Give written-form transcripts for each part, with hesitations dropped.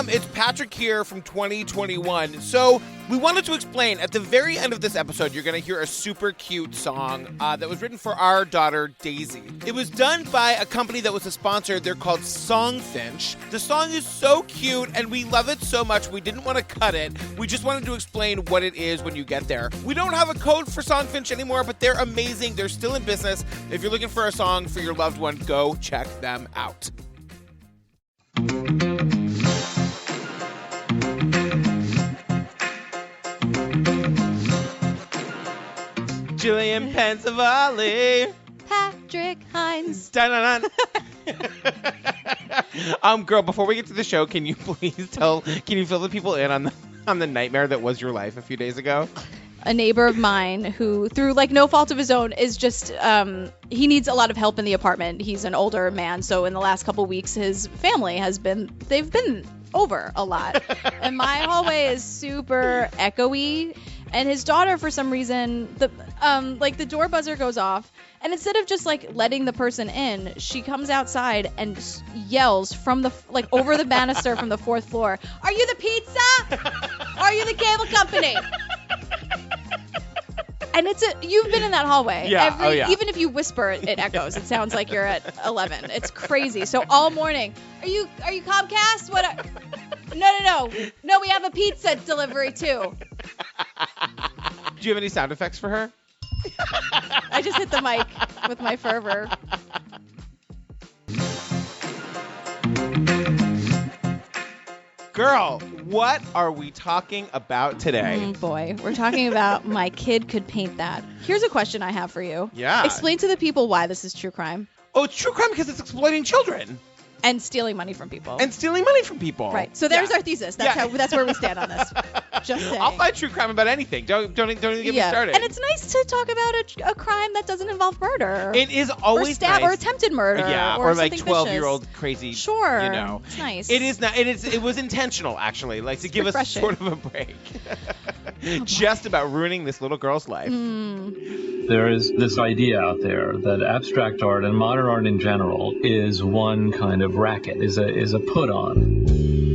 It's Patrick here from 2021. So we wanted to explain, at the very end of this episode, you're going to hear a super cute song that was written for our daughter, Daisy. It was done by a company that was a sponsor. They're called Songfinch. The song is so cute, and we love it so much, we didn't want to cut it. We just wanted to explain what it is when you get there. We don't have a code for Songfinch anymore, but they're amazing. They're still in business. If you're looking for a song for your loved one, go check them out. Julian Pensavalle. Patrick Hines. Dun-dun-dun. Girl, before we get to the show, can you please fill the people in on the nightmare that was your life a few days ago? A neighbor of mine who, through no fault of his own, is just, he needs a lot of help in the apartment. He's an older man, so in the last couple weeks, his family they've been over a lot. And my hallway is super echoey. And his daughter, for some reason, the door buzzer goes off, and instead of just letting the person in, she comes outside and yells from over the banister from the 4th floor, "Are you the pizza? Are you the cable company?" And you've been in that hallway. Yeah. Even if you whisper, it echoes. It sounds like you're at 11. It's crazy. So all morning, are you Comcast? What? No, we have a pizza delivery too. Do you have any sound effects for her? I just hit the mic with my fervor. Girl, what are we talking about today? Boy, we're talking about my kid could paint that. Here's a question I have for you. Yeah. Explain to the people why this is true crime. Oh, it's true crime because it's exploiting children. And stealing money from people. Right. So there's our thesis. That's where we stand on this. Just saying. I'll find true crime about anything. Don't even get me started. And it's nice to talk about a crime that doesn't involve murder. It is always nice. Or attempted murder. Yeah, or 12-year-old crazy. Sure. It's nice. It is not. It was intentional, actually, to give us sort of a break. Just about ruining this little girl's life. There is this idea out there that abstract art and modern art in general is one kind of racket, is a put on.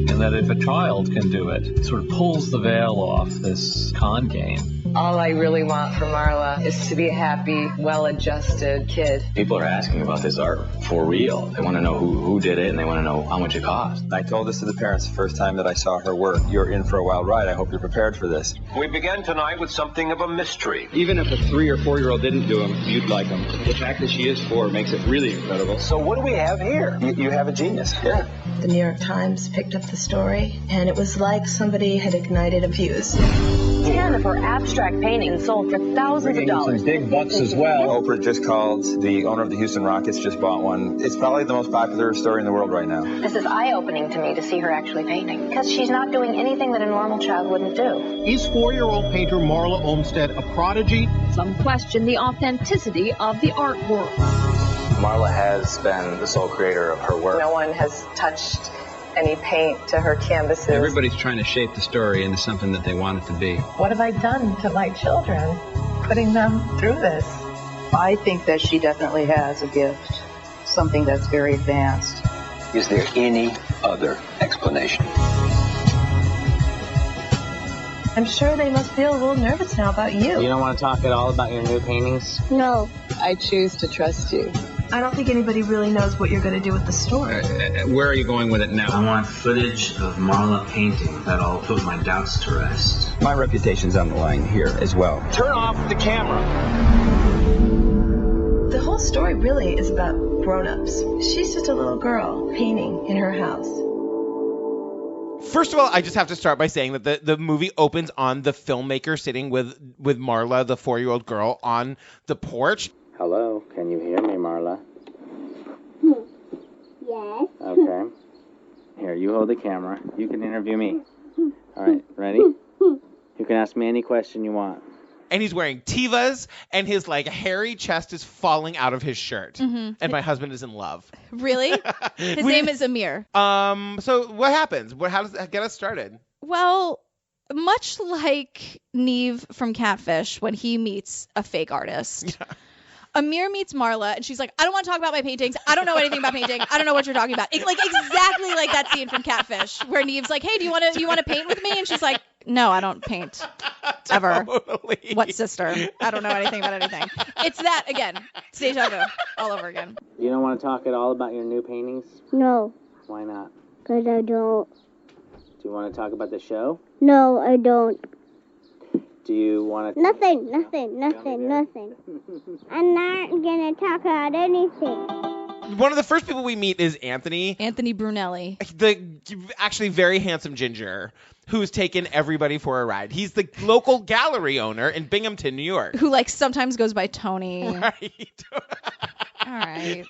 And that if a child can do it, it sort of pulls the veil off this con game. All I really want for Marla is to be a happy, well-adjusted kid. People are asking about this art for real. They want to know who did it, and they want to know how much it cost. I told this to the parents the first time that I saw her work. You're in for a wild ride. I hope you're prepared for this. We began tonight with something of a mystery. Even if a 3 or 4-year-old didn't do them, you'd like them. The fact that she is 4 makes it really incredible. So what do we have here? You have a genius. Yeah. The New York Times picked up the story, and it was like somebody had ignited a fuse. 10 of her abstract paintings sold for thousands of dollars. Some big bucks as well. Oprah just called. The owner of the Houston Rockets just bought one. It's probably the most popular story in the world right now. This is eye-opening to me to see her actually painting, because she's not doing anything that a normal child wouldn't do. Is 4-year-old painter Marla Olmsted a prodigy? Some question the authenticity of the artwork. Marla has been the sole creator of her work. No one has touched any paint to her canvases. Everybody's trying to shape the story into something that they want it to be. What have I done to my children, putting them through this? I think that she definitely has a gift, something that's very advanced. Is there any other explanation? I'm sure they must feel a little nervous now about you. You don't want to talk at all about your new paintings? No. I choose to trust you. I don't think anybody really knows what you're going to do with the story. Where are you going with it now? I want footage of Marla painting that'll put my doubts to rest. My reputation's on the line here as well. Turn off the camera. The whole story really is about grown-ups. She's just a little girl painting in her house. First of all, I just have to start by saying that the movie opens on the filmmaker sitting with Marla, the 4-year-old girl, on the porch. Hello, can you hear me, Marla? Yes. Okay. Here, you hold the camera. You can interview me. All right, ready? You can ask me any question you want. And he's wearing Tevas, and his hairy chest is falling out of his shirt. Mm-hmm. And my husband is in love. Really? His name is Amir. So what happens? How does that get us started? Well, much like Neve from Catfish when he meets a fake artist. Yeah. Amir meets Marla, and she's like, I don't want to talk about my paintings. I don't know anything about painting. I don't know what you're talking about. It's like exactly like that scene from Catfish, where Neve's like, hey, do you want to paint with me? And she's like, no, I don't paint. Ever. Totally. What sister? I don't know anything about anything. It's that, again, it's deja vu all over again. You don't want to talk at all about your new paintings? No, Why not? because I don't. Do you want to talk about the show? No, I don't. Do you want to... Nothing. I'm not going to talk about anything. One of the first people we meet is Anthony. Anthony Brunelli. The actually very handsome ginger who's taken everybody for a ride. He's the local gallery owner in Binghamton, New York. Who, like, sometimes goes by Tony. Right. All right.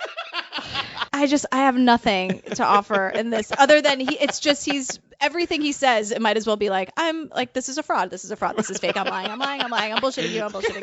I have nothing to offer in this other than he's everything he says, it might as well be like, I'm like, this is a fraud. This is fake. I'm lying. I'm bullshitting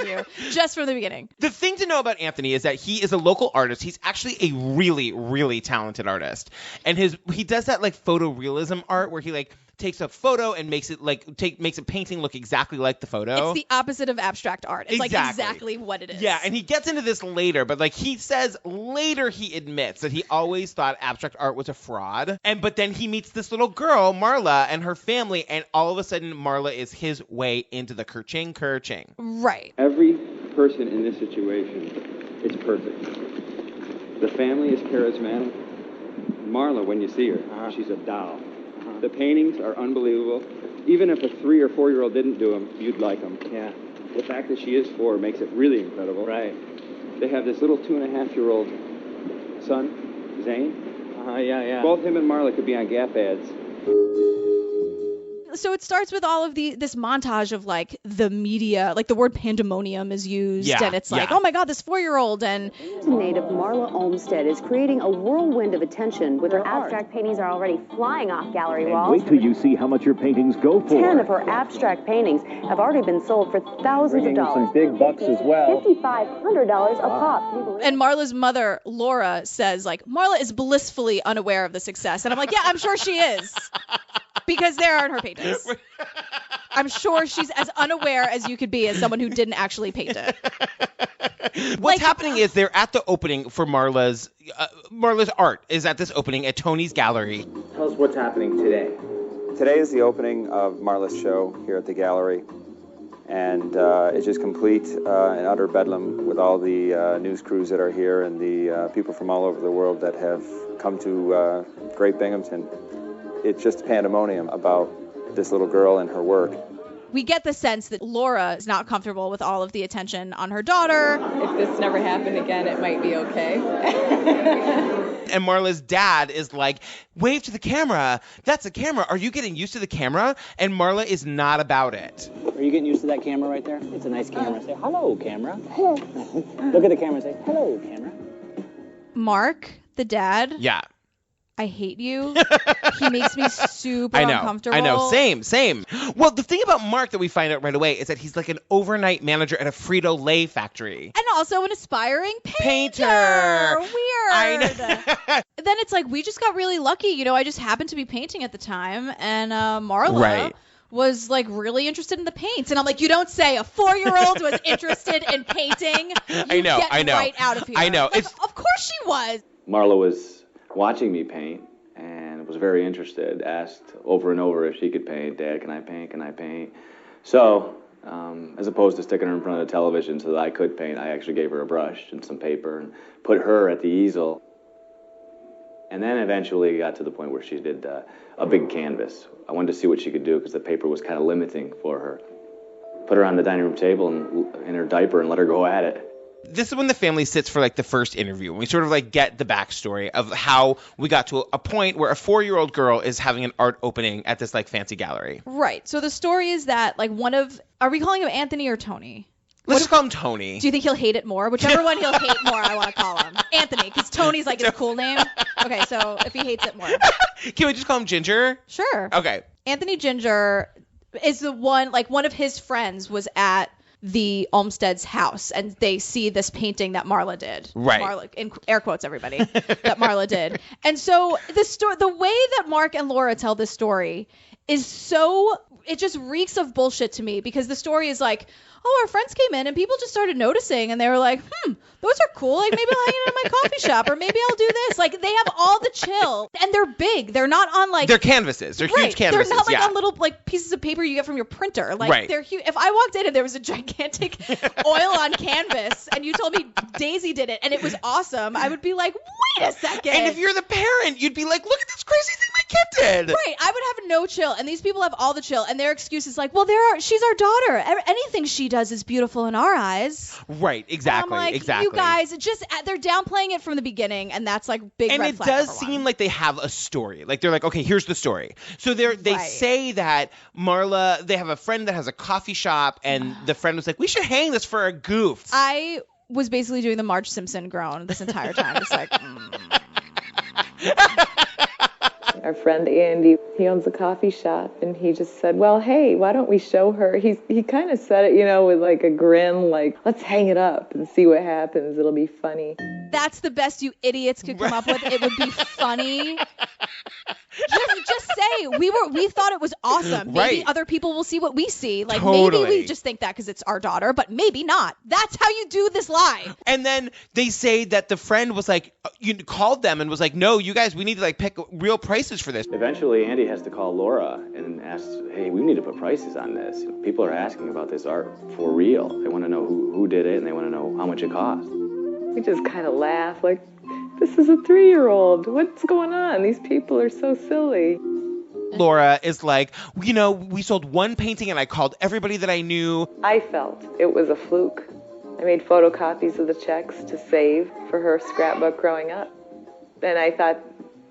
you. Just from the beginning. The thing to know about Anthony is that he is a local artist. He's actually a really, really talented artist. And he does that like photorealism art where he like takes a photo and makes it makes a painting look exactly like the photo. It's the opposite of abstract art. It's like exactly what it is. Yeah, and he gets into this later, but like he says later he admits that he always thought abstract art was a fraud. But then he meets this little girl, Marla, and her family, and all of a sudden Marla is his way into the kerching. Right. Every person in this situation is perfect. The family is charismatic. Marla, when you see her, she's a doll. The paintings are unbelievable. Even if a 3 or 4 year old didn't do them, you'd like them. Yeah. The fact that she is 4 makes it really incredible. Right. They have this little 2.5-year-old son, Zane. Yeah. Both him and Marla could be on Gap ads. So it starts with all of this montage of like the media, like the word pandemonium is used, and it's like, oh my God, this 4-year-old. And native Marla Olmsted is creating a whirlwind of attention with her abstract paintings are already flying off gallery walls. Wait till you see how much your paintings go for. 10 of her abstract paintings have already been sold for thousands of dollars. Some big bucks as well. $5,500 a pop. And Marla's mother, Laura, says like, Marla is blissfully unaware of the success. And I'm like, yeah, I'm sure she is. Because there aren't her paintings. I'm sure she's as unaware as you could be as someone who didn't actually paint it. What's happening is they're at the opening for Marla's art is at this opening at Tony's gallery. Tell us what's happening today. Today is the opening of Marla's show here at the gallery. And it's just complete and utter bedlam with all the news crews that are here and the people from all over the world that have come to Great Binghamton. It's just pandemonium about this little girl and her work. We get the sense that Laura is not comfortable with all of the attention on her daughter. If this never happened again, it might be okay. And Marla's dad is like, wave to the camera. That's a camera. Are you getting used to the camera? And Marla is not about it. Are you getting used to that camera right there? It's a nice camera. Say, hello, camera. Look at the camera and say, hello, camera. Mark, the dad. Yeah. I hate you. He makes me super uncomfortable. I know. Same. Well, the thing about Mark that we find out right away is that he's like an overnight manager at a Frito-Lay factory. And also an aspiring painter. Weird. I know. Then it's like, we just got really lucky. You know, I just happened to be painting at the time. And Marla was like really interested in the paints. And I'm like, you don't say a 4-year-old was interested in painting. I know. Right out of here. I know. Like, of course she was. Marla was watching me paint and was very interested, asked over and over if she could paint. Dad, can I paint? So, as opposed to sticking her in front of the television so that I could paint, I actually gave her a brush and some paper and put her at the easel. And then eventually got to the point where she did a big canvas. I wanted to see what she could do because the paper was kind of limiting for her. Put her on the dining room table and in her diaper and let her go at it. This is when the family sits for like the first interview. We sort of like get the backstory of how we got to a point where a 4-year-old girl is having an art opening at this like fancy gallery. Right. So the story is that like are we calling him Anthony or Tony? Let's just call him Tony. Do you think he'll hate it more? Whichever one he'll hate more, I want to call him Anthony, because Tony's like his cool name. Okay, so if he hates it more. Can we just call him Ginger? Sure. Okay. Anthony Ginger is the one, like one of his friends was at the Olmsted's house, and they see this painting that Marla did. Right. Marla, in air quotes, everybody, that Marla did. And so the way that Mark and Laura tell this story is so, it just reeks of bullshit to me, because the story is like, oh, our friends came in and people just started noticing and they were like, those are cool. Like, maybe I'll hang it in my coffee shop, or maybe I'll do this. Like, they have all the chill, and they're big. They're not on like... They're canvases. They're huge canvases. They're not like on little like pieces of paper you get from your printer. Like, they're huge. If I walked in and there was a gigantic oil on canvas and you told me Daisy did it and it was awesome, I would be like, wait a second. And if you're the parent, you'd be like, look at this crazy thing my kid did. Right. I would have no chill. And these people have all the chill. And their excuse is like, well, she's our daughter. Anything she does is beautiful in our eyes. Right. Exactly. And I'm like, exactly. you guys, they're downplaying it from the beginning. And that's like big red flag. And it does seem like they have a story. Like, they're like, okay, here's the story. So they say that Marla, they have a friend that has a coffee shop, and the friend was like, we should hang this for a goof. I was basically doing the Marge Simpson groan this entire time. It's like, Our friend Andy, he owns a coffee shop, and he just said, well, hey, why don't we show her? He kind of said it, with like a grin, like, let's hang it up and see what happens. It'll be funny. That's the best you idiots could come up with. It would be funny. Just say we thought it was awesome. Maybe other people will see what we see. Like, maybe we just think that because it's our daughter, but maybe not. That's how you do this lie. And then they say that the friend was like, you called them and was like, no, you guys, we need to like pick real prices for this. Eventually, Andy has to call Laura and ask, hey, we need to put prices on this. People are asking about this art for real. They want to know who did it, and they want to know how much it cost. We just kind of laugh, like, this is a 3-year-old. What's going on? These people are so silly. Laura is like, we sold one painting and I called everybody that I knew. I felt it was a fluke. I made photocopies of the checks to save for her scrapbook growing up. And I thought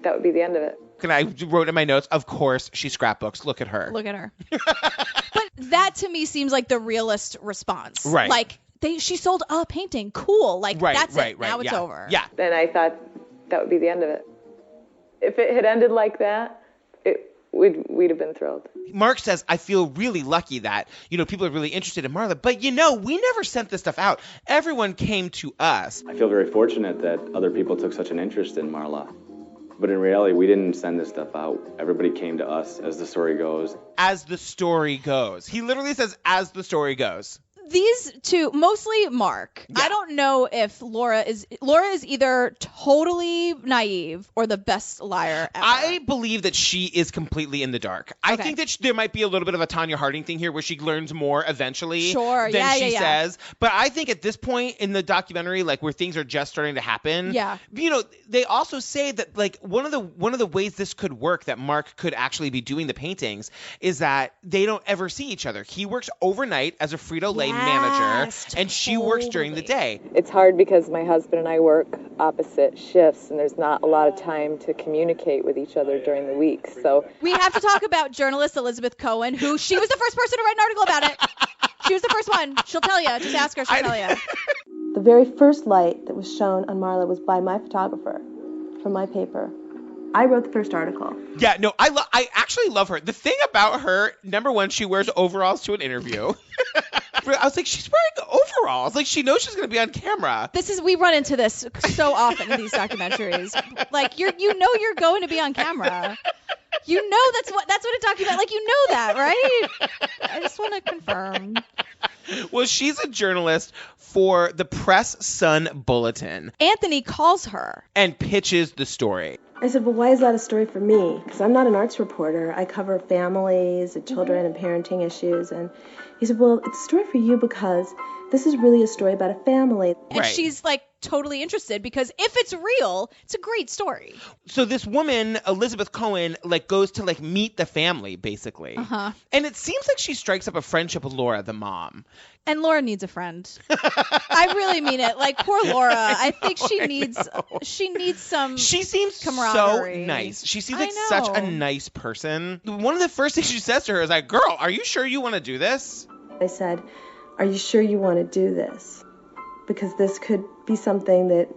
that would be the end of it. And I wrote in my notes, of course, she scrapbooks. Look at her. Look at her. But that to me seems like the realist response. Right. Like, she sold a painting. Cool. Like, that's it. Now it's over. Yeah. Then I thought that would be the end of it. If it had ended like that, we'd have been thrilled. Mark says, I feel really lucky that, people are really interested in Marla. But, we never sent this stuff out. Everyone came to us. I feel very fortunate that other people took such an interest in Marla. But in reality, we didn't send this stuff out. Everybody came to us, as the story goes. As the story goes. He literally says, as the story goes. These two, mostly Mark. Yeah. I don't know if Laura is either totally naive or the best liar ever. I believe that she is completely in the dark. I think that there might be a little bit of a Tanya Harding thing here where she learns more eventually than she says. But I think at this point in the documentary, like where things are just starting to happen, they also say that like one of the ways this could work, that Mark could actually be doing the paintings, is that they don't ever see each other. He works overnight as a Frito-Lay manager, and she works during the day. It's hard because my husband and I work opposite shifts, and there's not a lot of time to communicate with each other during the week. So we have to talk about journalist Elizabeth Cohen, who she was the first person to write an article about it. She was the first one. She'll tell you. Just ask her. She'll tell you. The very first light that was shown on Marla was by my photographer from my paper. I wrote the first article. Yeah, no, I actually love her. The thing about her, number one, she wears overalls to an interview. I was like, she's wearing overalls. Like, she knows she's going to be on camera. We run into this so often in these documentaries. Like, you're going to be on camera. That's what a document, like, that, right? I just want to confirm. Well, she's a journalist for the Press Sun Bulletin. Anthony calls her and pitches the story. I said, well, why is that a story for me? Because I'm not an arts reporter. I cover families and children and parenting issues. And he said, well, it's a story for you because this is really a story about a family. And she's like totally interested because if it's real, it's a great story. So this woman, Elizabeth Cohen, like goes to like meet the family basically. And it seems like she strikes up a friendship with Laura, the mom. And Laura needs a friend. I really mean it. Like, poor Laura. I think she needs some She seems camaraderie. so nice. She seems like such a nice person. One of the first things she says to her is like, girl, are you sure you want to do this? I said, are you sure you want to do this? Because this could be something that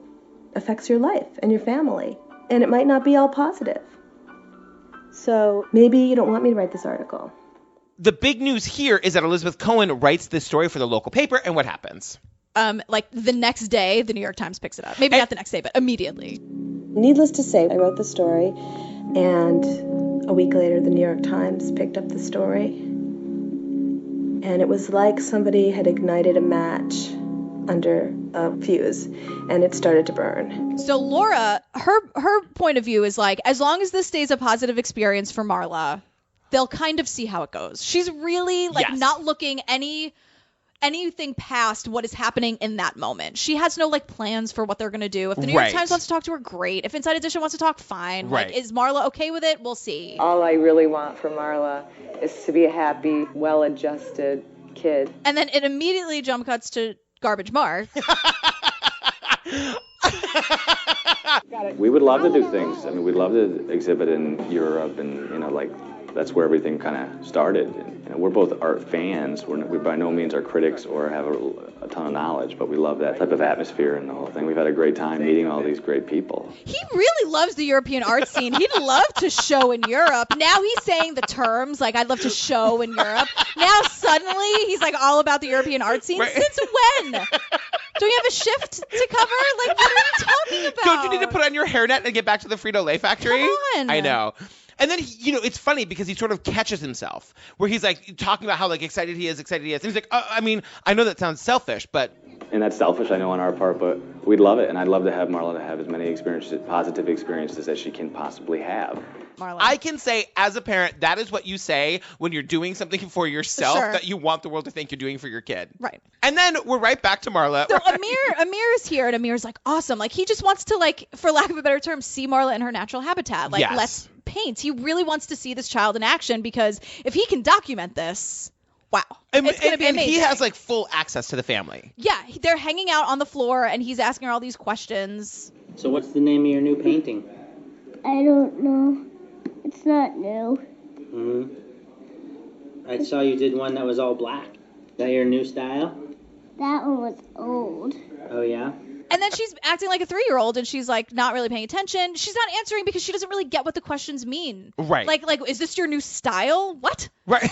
affects your life and your family. And it might not be all positive. So maybe you don't want me to write this article. The big news here is that Elizabeth Cohen writes this story for the local paper, and what happens? Like the next day, the New York Times picks it up. Maybe not the next day, but immediately. Needless to say, I wrote the story, and A week later, the New York Times picked up the story, and it was like somebody had ignited a match under a fuse, and it started to burn. So Laura, her point of view is like, as long as this stays a positive experience for Marla, they'll kind of see how it goes. She's really like not looking anything past what is happening in that moment. She has no like plans for what they're going to do. If the New York Times wants to talk to her, great. If Inside Edition wants to talk, fine. Right. Like, is Marla okay with it? We'll see. All I really want for Marla is to be a happy, well-adjusted kid. And then it immediately jump cuts to Garbage Mark. We would love to do things. I mean, we'd love to exhibit in Europe, and like that's where everything kind of started. And, we're both art fans. We by no means are critics or have a ton of knowledge, but we love that type of atmosphere and the whole thing. We've had a great time meeting all these great people. He really loves the European art scene. He'd love to show in Europe. Now he's saying the terms, like, I'd love to show in Europe. Now suddenly he's like all about the European art scene. Right. Since when? Do you have a shift to cover? Like, what are you talking about? Don't you need to put on your hairnet and get back to the Frito-Lay factory? Come on. I know. And then, it's funny because he sort of catches himself where he's like talking about how like excited he is. And he's like, I mean, I know that sounds selfish, but. And that's selfish, I know, on our part, but we'd love it. And I'd love to have Marla to have as many positive experiences as she can possibly have. Marla. I can say as a parent, that is what you say when you're doing something for yourself that you want the world to think you're doing for your kid. Right. And then we're right back to Marla. So Amir is here, and Amir's like, awesome. Like, he just wants to, like, for lack of a better term, see Marla in her natural habitat. Like, let's paint. He really wants to see this child in action, because if he can document this, wow. It's going to be amazing. And he has, like, full access to the family. Yeah. They're hanging out on the floor, and he's asking her all these questions. So what's the name of your new painting? I don't know. It's not new. I saw you did one that was all black. Is that your new style? That one was old. Oh, yeah? And then she's acting like a 3-year-old, and she's like not really paying attention. She's not answering because she doesn't really get what the questions mean. Right. Like, is this your new style? What? Right.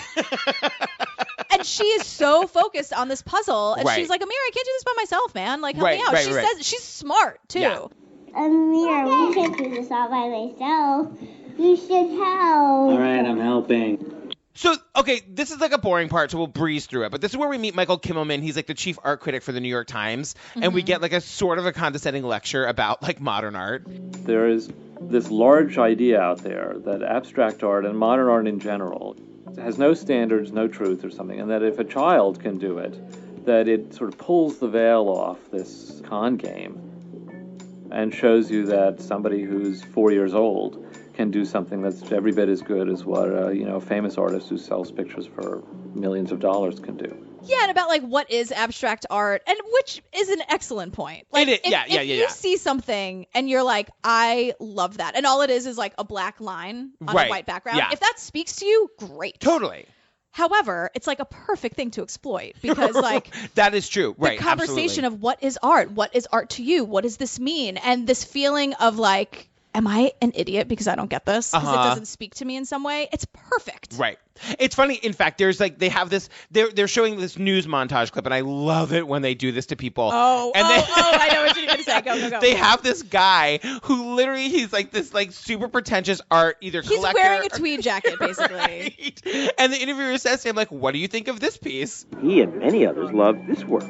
And she is so focused on this puzzle, and she's like, Amir, I can't do this by myself, man. Like, help me out. She says she's smart too. Yeah. Amir, we can't do this all by myself. You should help. All right, I'm helping. So, okay, this is like a boring part, so we'll breeze through it. But this is where we meet Michael Kimmelman. He's like the chief art critic for the New York Times. And we get like a sort of a condescending lecture about like modern art. There is this large idea out there that abstract art and modern art in general has no standards, no truth or something. And that if a child can do it, that it sort of pulls the veil off this con game and shows you that somebody who's 4 years old can do something that's every bit as good as what a famous artist who sells pictures for millions of dollars can do. Yeah, and about like what is abstract art, and which is an excellent point. Like, if you see something and you're like, I love that, and all it is like a black line on a white background. Yeah. If that speaks to you, great. Totally. However, it's like a perfect thing to exploit, because like that is true. Right. The conversation absolutely. Of what is art to you? What does this mean? And this feeling of like, am I an idiot because I don't get this? Because it doesn't speak to me in some way. It's perfect. Right. It's funny. In fact, there's like, they have this, they're showing this news montage clip, and I love it when they do this to people. I know what you're going to say. Go. They have this guy who literally, he's like this like super pretentious art collector. He's wearing a tweed jacket, basically. Right. And the interviewer says to him, like, what do you think of this piece? He and many others love this work.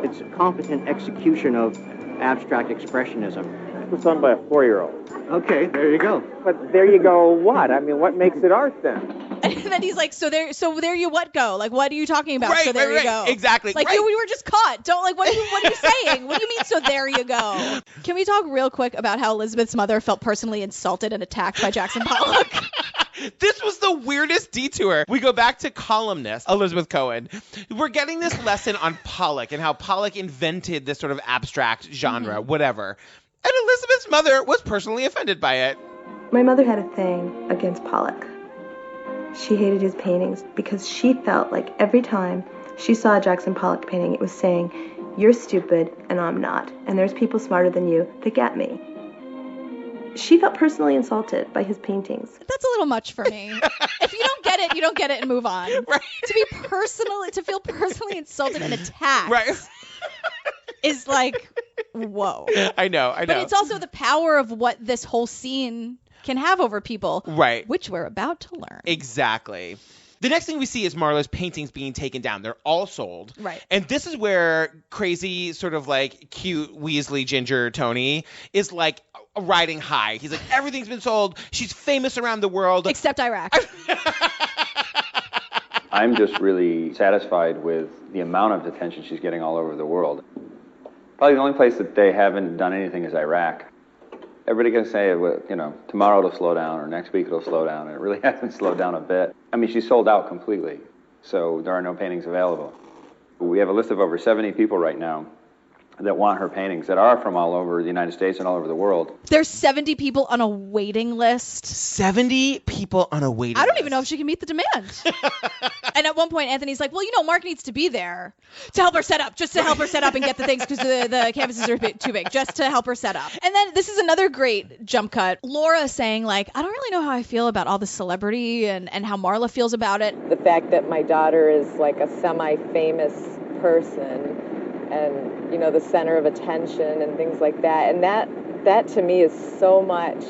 It's a competent execution of abstract expressionism. It was done by a 4-year-old. Okay, there you go. But there you go what? I mean, what makes it art then? And then he's like, so there you what go? Like, what are you talking about? Right, so there you go. Exactly. Like, we were just caught. Don't like, what are you saying? What do you mean, so there you go? Can we talk real quick about how Elizabeth's mother felt personally insulted and attacked by Jackson Pollock? This was the weirdest detour. We go back to columnist Elizabeth Cohen. We're getting this lesson on Pollock and how Pollock invented this sort of abstract genre, whatever. And Elizabeth's mother was personally offended by it. My mother had a thing against Pollock. She hated his paintings because she felt like every time she saw a Jackson Pollock painting, it was saying, you're stupid and I'm not, and there's people smarter than you that get me. She felt personally insulted by his paintings. That's a little much for me. If you don't get it, you don't get it and move on. Right. To feel personally insulted and attacked. Right. Is like, whoa. I know. But it's also the power of what this whole scene can have over people. Right. Which we're about to learn. Exactly. The next thing we see is Marla's paintings being taken down. They're all sold. Right. And this is where crazy, sort of like cute Weasley Ginger Tony is like riding high. He's like, everything's been sold. She's famous around the world. Except Iraq. I'm just really satisfied with the amount of attention she's getting all over the world. Probably the only place that they haven't done anything is Iraq. Everybody can say, tomorrow it'll slow down or next week it'll slow down, and it really hasn't slowed down a bit. I mean, she's sold out completely, so there are no paintings available. We have a list of over 70 people right now that want her paintings that are from all over the United States and all over the world. There's 70 people on a waiting list. 70 people on a waiting list. I don't even know if she can meet the demand. And at one point, Anthony's like, well, Mark needs to be there to help her set up, just to help her set up and get the things because the canvases are too big, just to help her set up. And then this is another great jump cut. Laura saying, like, I don't really know how I feel about all the celebrity and how Marla feels about it. The fact that my daughter is like a semi-famous person and, the center of attention and things like that. And that to me is so much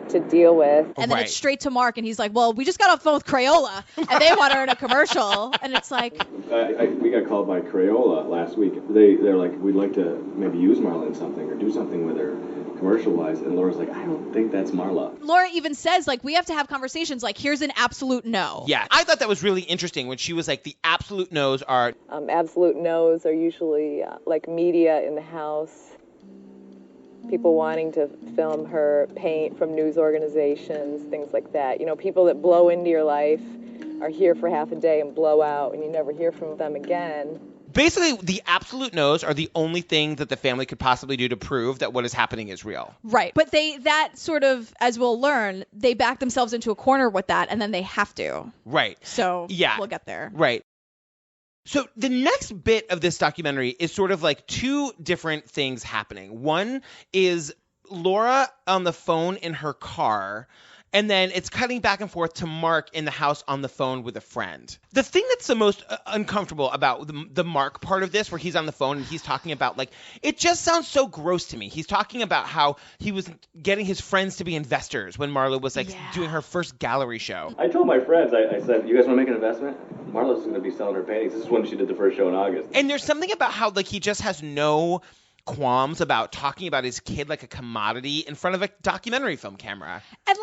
to deal with. And then it's straight to Mark, and he's like, well, we just got off the phone with Crayola, and they want her in a commercial. And it's like... we got called by Crayola last week. They're like, we'd like to maybe use Marla in something or do something with her commercial-wise. And Laura's like, I don't think that's Marla. Laura even says, like, we have to have conversations. Like, here's an absolute no. Yeah, I thought that was really interesting when she was like, the absolute no's are... absolute no's are usually like media in the house. People wanting to film her paint from news organizations, things like that. People that blow into your life are here for half a day and blow out, and you never hear from them again. Basically, the absolute no's are the only thing that the family could possibly do to prove that what is happening is real. Right. But that sort of, as we'll learn, they back themselves into a corner with that, and then they have to. Right. So yeah, we'll get there. Right. So the next bit of this documentary is sort of like two different things happening. One is Laura on the phone in her car, and then it's cutting back and forth to Mark in the house on the phone with a friend. The thing that's the most uncomfortable about the Mark part of this, where he's on the phone and he's talking about, like, it just sounds so gross to me. He's talking about how he was getting his friends to be investors when Marla was, like, doing her first gallery show. I told my friends, I said, you guys want to make an investment? Marla's going to be selling her paintings. This is when she did the first show in August. And there's something about how, like, he just has no qualms about talking about his kid like a commodity in front of a documentary film camera. And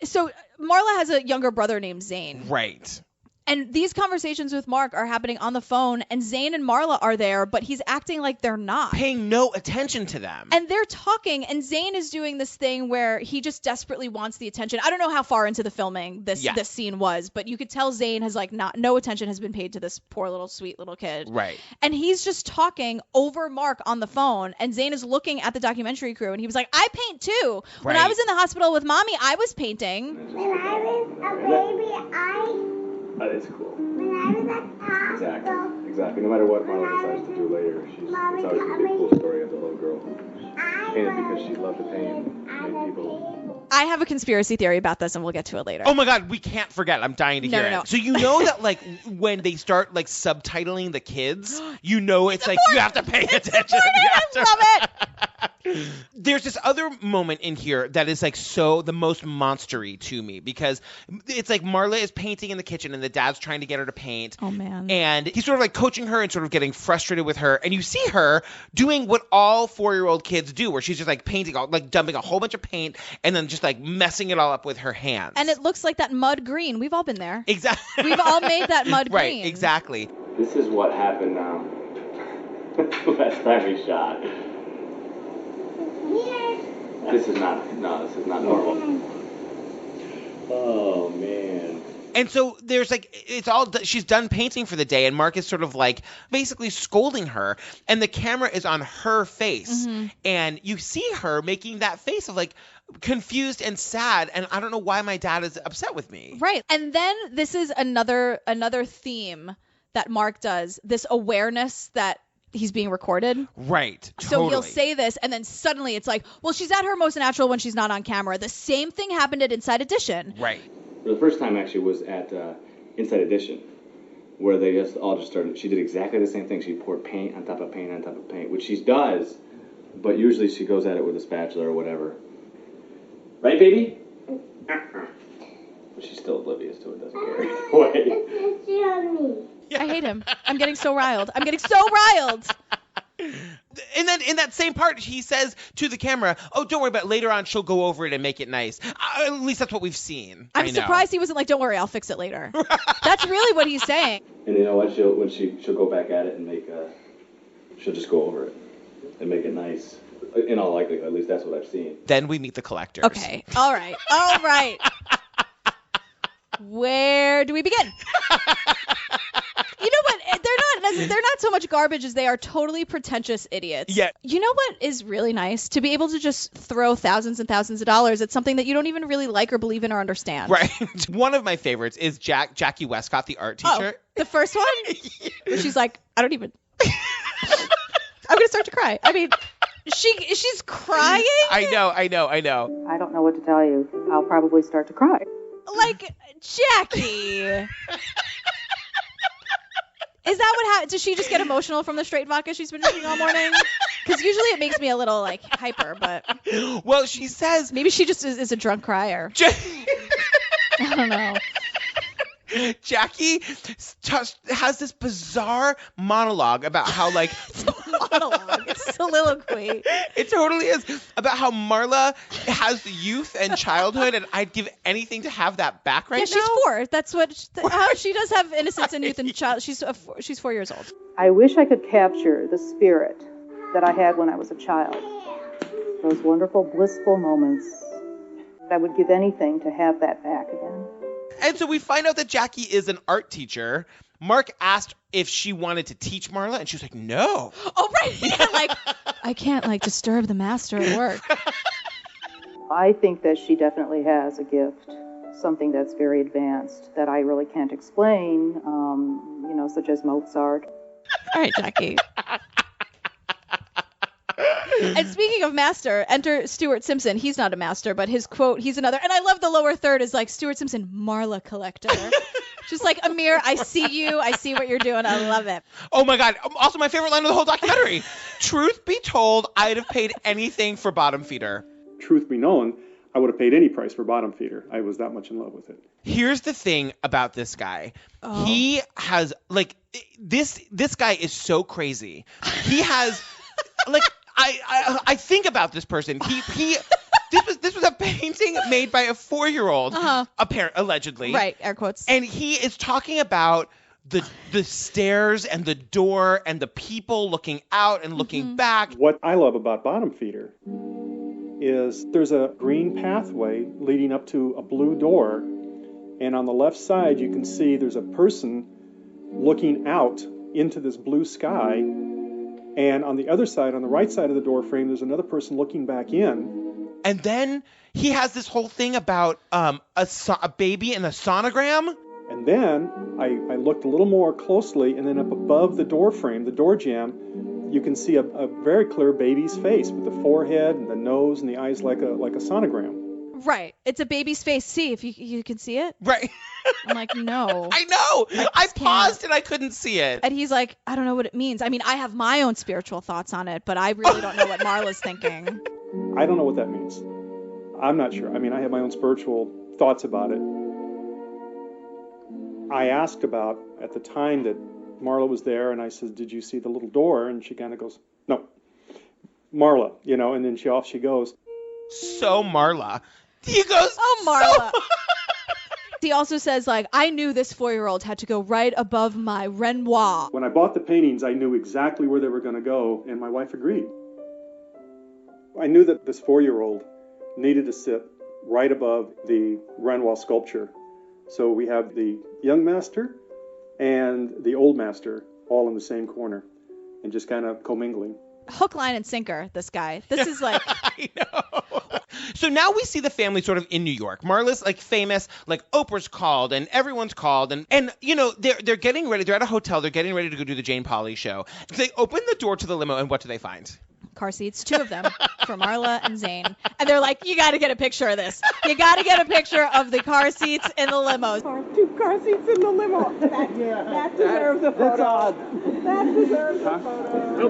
so Marla has a younger brother named Zane. Right. And these conversations with Mark are happening on the phone, and Zane and Marla are there, but he's acting like they're not. Paying no attention to them. And they're talking, and Zane is doing this thing where he just desperately wants the attention. I don't know how far into the filming this scene was, but you could tell Zane has no attention has been paid to this poor little sweet little kid. Right. And he's just talking over Mark on the phone, and Zane is looking at the documentary crew, and he was like, I paint too. Right. When I was in the hospital with Mommy, I was painting. When I was a baby, That is cool. When I was at hospital. Exactly. No matter what Marla decides to do later, it's always going to be a cool story of the little girl. She painted because she loved to paint and made people. I have a conspiracy theory about this, and we'll get to it later. Oh my God, we can't forget. I'm dying to hear it. So you know that, like, when they start, like, subtitling the kids, it's like, you have to pay attention. I love it. There's this other moment in here that is, like, the most monstery to me, because it's like Marla is painting in the kitchen and the dad's trying to get her to paint. Oh, man. And he's sort of like coaching her and sort of getting frustrated with her. And you see her doing what all 4-year-old kids do, where she's just like painting, like dumping a whole bunch of paint and then just like messing it all up with her hands. And it looks like that mud green. We've all been there. Exactly. We've all made that mud green. Right, exactly. This is what happened now. Last time we shot. This is not normal. Oh, man. And so there's like, she's done painting for the day, and Mark is sort of like basically scolding her, and the camera is on her face. Mm-hmm. And you see her making that face of like confused and sad, and I don't know why my dad is upset with me. Right. And then this is another theme that Mark does, this awareness that he's being recorded. Right. So totally. he'll say this, and then suddenly it's like, well, she's at her most natural when she's not on camera. The same thing happened at Inside Edition. Right. The first time actually was at Inside Edition, where they just started. She did exactly the same thing. She poured paint on top of paint on top of paint, which she does, but usually she goes at it with a spatula or whatever. Right, baby? She's still oblivious to it, doesn't care. I hate him. I'm getting so riled. And then in that same part, he says to the camera, oh, don't worry about it. Later on, she'll go over it and make it nice. At least that's what we've seen. I'm surprised he wasn't like, don't worry, I'll fix it later. That's really what he's saying. And you know what? She'll go back at it and she'll just go over it and make it nice. In all likelihood, at least that's what I've seen. Then we meet the collectors. Okay. All right. Where do we begin? You know what? They're not so much garbage as they are totally pretentious idiots. Yeah. You know what is really nice? To be able to just throw thousands and thousands of dollars at something that you don't even really like or believe in or understand. Right. One of my favorites is Jackie Westcott, the art teacher. Oh, the first one? Where she's like, I don't even... I'm going to start to cry. I mean... She's crying? I know. I don't know what to tell you. I'll probably start to cry. Like, Jackie. Is that what happened? Does she just get emotional from the straight vodka she's been drinking all morning? Because usually it makes me a little, like, hyper, but... Well, she says... Maybe she just is a drunk crier. I don't know. Jackie has this bizarre monologue about how, like... It's a monologue. It's soliloquy. It totally is. About how Marla has youth and childhood, and I'd give anything to have that back right now. Yeah, she's 4. That's what... she does have innocence and youth and child. She's 4 years old. I wish I could capture the spirit that I had when I was a child. Those wonderful, blissful moments. I would give anything to have that back again. And so we find out that Jackie is an art teacher. Mark asked if she wanted to teach Marla, and she was like, no. Oh, right. Yeah, I can't, disturb the master at work. I think that she definitely has a gift, something that's very advanced that I really can't explain, such as Mozart. All right, Jackie. And speaking of master, enter Stuart Simpson. He's not a master, but his quote, he's another. And I love the lower third is like Stuart Simpson, Marla collector. Just like, Amir, I see you. I see what you're doing. I love it. Oh, my God. Also, my favorite line of the whole documentary. Truth be told, I'd have paid anything for Bottom Feeder. Truth be known, I would have paid any price for Bottom Feeder. I was that much in love with it. Here's the thing about this guy. Oh. He has, this guy is so crazy. He has, I think about this person. This was a painting made by a 4-year-old, allegedly. Right, air quotes. And he is talking about the stairs and the door and the people looking out and looking back. What I love about Bottom Feeder is there's a green pathway leading up to a blue door, and on the left side you can see there's a person looking out into this blue sky, and on the other side, on the right side of the door frame, there's another person looking back in. And then he has this whole thing about a baby and a sonogram. And then I looked a little more closely, and then up above the door frame, the door jamb, you can see a very clear baby's face with the forehead and the nose and the eyes like a sonogram. Right. It's a baby's face. See if you can see it. Right. I'm like, no. I know. I paused and I couldn't see it. And he's like, I don't know what it means. I mean, I have my own spiritual thoughts on it, but I really don't know what Marla's thinking. I don't know what that means. I'm not sure. I mean, I have my own spiritual thoughts about it. I asked about, at the time that Marla was there, and I said, did you see the little door? And she kind of goes, no. Marla, and then off she goes. So Marla. He goes, oh, Marla. So... He also says, I knew this 4-year-old had to go right above my Renoir. When I bought the paintings, I knew exactly where they were going to go, and my wife agreed. I knew that this 4-year-old needed to sit right above the Renoir sculpture. So we have the young master and the old master all in the same corner and just kind of commingling. Hook, line, and sinker, this guy. This is like... I know. So now we see the family sort of in New York. Marla's famous, Oprah's called and everyone's called. And they're getting ready. They're at a hotel. They're getting ready to go do the Jane Pauley show. They open the door to the limo, and what do they find? Car seats, 2 of them, for Marla and Zane. And they're like, you got to get a picture of this. You got to get a picture of the car seats in the limo. 2 car seats in the limo. That deserves a photo.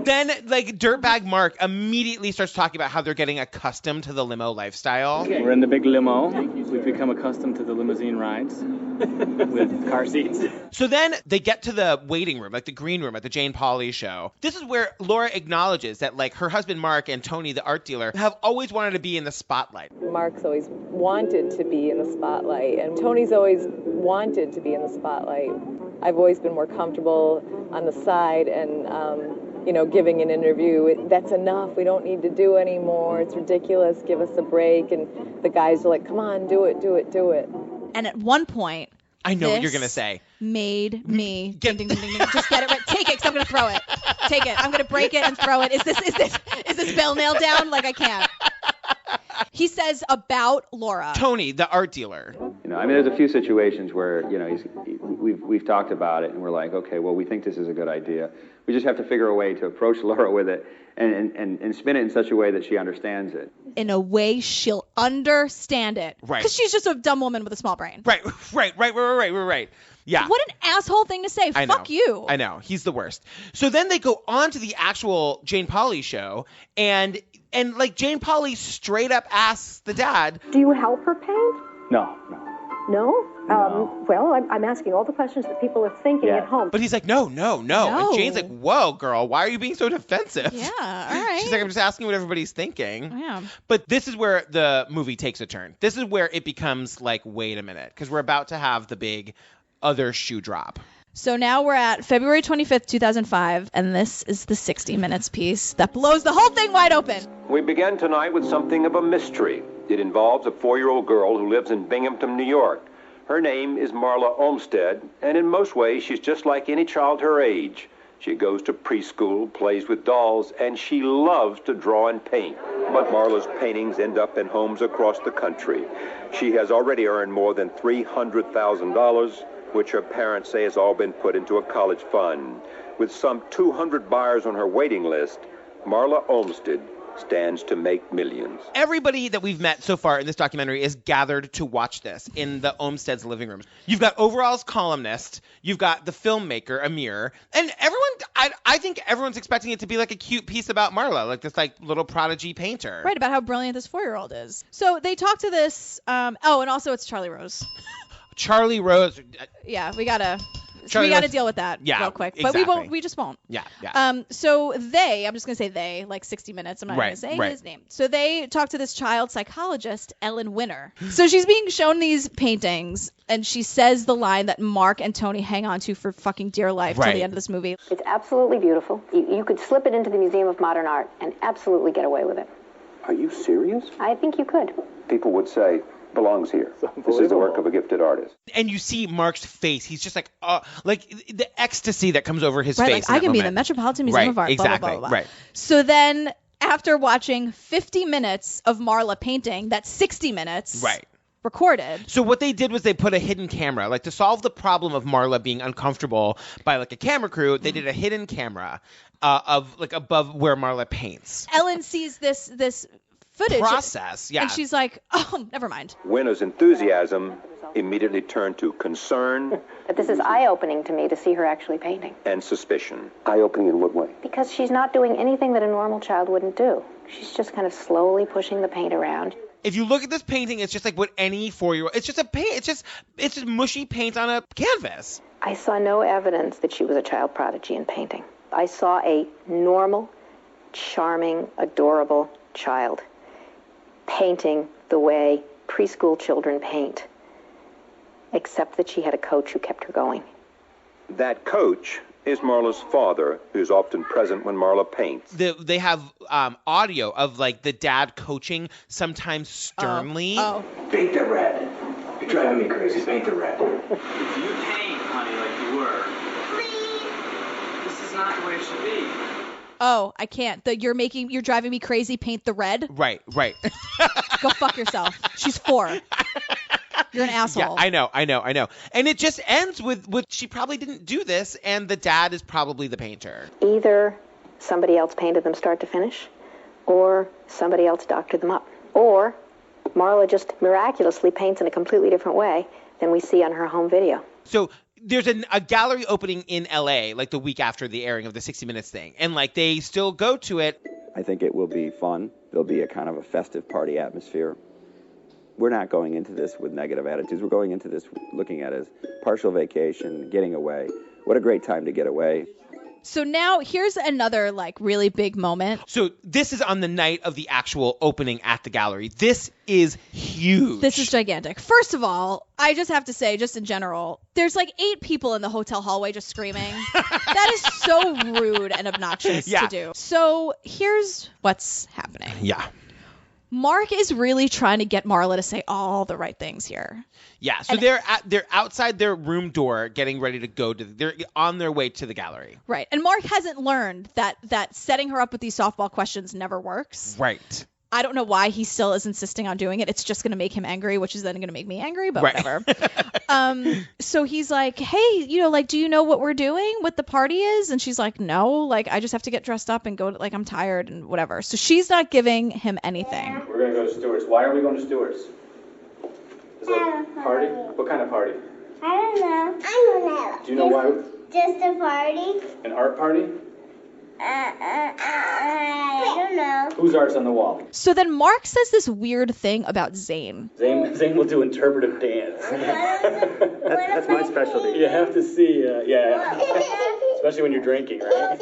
Then, like, Dirtbag Mark immediately starts talking about how they're getting accustomed to the limo lifestyle. We're in the big limo. We've become accustomed to the limousine rides with car seats. So then they get to the waiting room, like the green room at the Jane Pauley show. This is where Laura acknowledges that, like, her husband Mark and Tony, the art dealer, have always wanted to be in the spotlight. Mark's always wanted to be in the spotlight, and Tony's always wanted to be in the spotlight. I've always been more comfortable on the side and, giving an interview. That's enough. We don't need to do anymore. It's ridiculous. Give us a break. And the guys are like, come on, do it, do it, do it. And at one point, I know what you're going to say. Made me ding, ding, ding, ding, ding. Just get it right. Take it, because I'm going to throw it. Take it. I'm going to break it and throw it. Is this bell nailed down? Like, I can't. He says about Laura. Tony, the art dealer. There's a few situations where, we've talked about it and we're like, okay, well, we think this is a good idea. We just have to figure a way to approach Laura with it and spin it in such a way that she understands it. In a way she'll understand it. Right. Because she's just a dumb woman with a small brain. Right. Yeah. What an asshole thing to say. Fuck you. I know. He's the worst. So then they go on to the actual Jane Pauley show, and like Jane Pauley straight up asks the dad, do you help her paint? No. No? Well, I'm asking all the questions that people are thinking at home. But he's like, no. And Jane's like, whoa, girl, why are you being so defensive? Yeah, all right. She's like, I'm just asking what everybody's thinking. Yeah. But this is where the movie takes a turn. This is where it becomes like, wait a minute, because we're about to have the big other shoe drop. So now we're at February 25th, 2005, and this is the 60 Minutes piece that blows the whole thing wide open. We begin tonight with something of a mystery. It involves a 4-year-old girl who lives in Binghamton, New York. Her name is Marla Olmsted, and in most ways she's just like any child her age. She goes to preschool, plays with dolls, and she loves to draw and paint. But Marla's paintings end up in homes across the country. She has already earned more than $300,000, which her parents say has all been put into a college fund. With some 200 buyers on her waiting list, Marla Olmsted stands to make millions. Everybody that we've met so far in this documentary is gathered to watch this in the Olmsted's living room. You've got Overall's columnist, you've got the filmmaker, Amir, and everyone, I think everyone's expecting it to be like a cute piece about Marla, like this like little prodigy painter. Right, about how brilliant this 4-year-old is. So they talk to this, and also it's Charlie Rose. Charlie Rose. Yeah, we gotta deal with that real quick. Exactly. But we just won't. Yeah. So I'm just going to say they, like 60 Minutes. I'm not going to say his name. So they talk to this child psychologist, Ellen Winner. So she's being shown these paintings, and she says the line that Mark and Tony hang on to for fucking dear life till the end of this movie. It's absolutely beautiful. You could slip it into the Museum of Modern Art and absolutely get away with it. Are you serious? I think you could. People would say, belongs here. This is the work of a gifted artist. And you see Mark's face. He's just like the ecstasy that comes over his right, face. Like, I can be in the Metropolitan Museum of Art. Exactly. Blah, blah, blah, blah. Right. So then, after watching 50 minutes of Marla painting, that's 60 minutes. Right. Recorded. So what they did was they put a hidden camera, like to solve the problem of Marla being uncomfortable by like a camera crew. They did a hidden camera of like above where Marla paints. Ellen sees this footage process, and she's like, oh, never mind. Winner's enthusiasm immediately turned to concern. But this is eye-opening to me to see her actually painting. And suspicion. Eye-opening in what way? Because she's not doing anything that a normal child wouldn't do. She's just kind of slowly pushing the paint around. If you look at this painting, it's just like what any 4-year-old. It's just a paint. It's just mushy paint on a canvas. I saw no evidence that she was a child prodigy in painting. I saw a normal, charming, adorable child painting the way preschool children paint, except that she had a coach who kept her going. That coach is Marla's father, who's often present when Marla paints. They have audio of like the dad coaching, sometimes sternly. Paint the red. You're driving me crazy. Paint the red. If you paint, honey, like you were, this is not the way it should be. Oh, I can't. You're driving me crazy. Paint the red. Right. Go fuck yourself. She's 4. You're an asshole. Yeah, I know. And it just ends with she probably didn't do this, and the dad is probably the painter. Either somebody else painted them start to finish, or somebody else doctored them up, or Marla just miraculously paints in a completely different way than we see on her home video. So there's a gallery opening in LA like the week after the airing of the 60 Minutes thing. And like they still go to it. I think it will be fun. There'll be a kind of a festive party atmosphere. We're not going into this with negative attitudes. We're going into this looking at it as partial vacation, getting away. What a great time to get away. So now here's another like really big moment. So this is on the night of the actual opening at the gallery. This is huge. This is gigantic. First of all, I just have to say, just in general, there's like 8 people in the hotel hallway just screaming. That is so rude and obnoxious to do. So here's what's happening. Yeah. Mark is really trying to get Marla to say all the right things here. Yeah, so they're outside their room door getting ready to go to they're on their way to the gallery. Right. And Mark hasn't learned that setting her up with these softball questions never works. Right. I don't know why he still is insisting on doing it. It's just going to make him angry, which is then going to make me angry, but whatever. So he's like, hey, do you know what we're doing, what the party is? And she's like, no, like, I just have to get dressed up and go to, like, I'm tired and whatever. So she's not giving him anything. We're going to go to Stewart's. Why are we going to Stewart's? Is it a party? What kind of party? I don't know. I don't know. Do you know why? Just a party. An art party? I don't know. Whose art's on the wall? So then Mark says this weird thing about Zane. Zane will do interpretive dance. That's my specialty. You have to see, especially when you're drinking, right?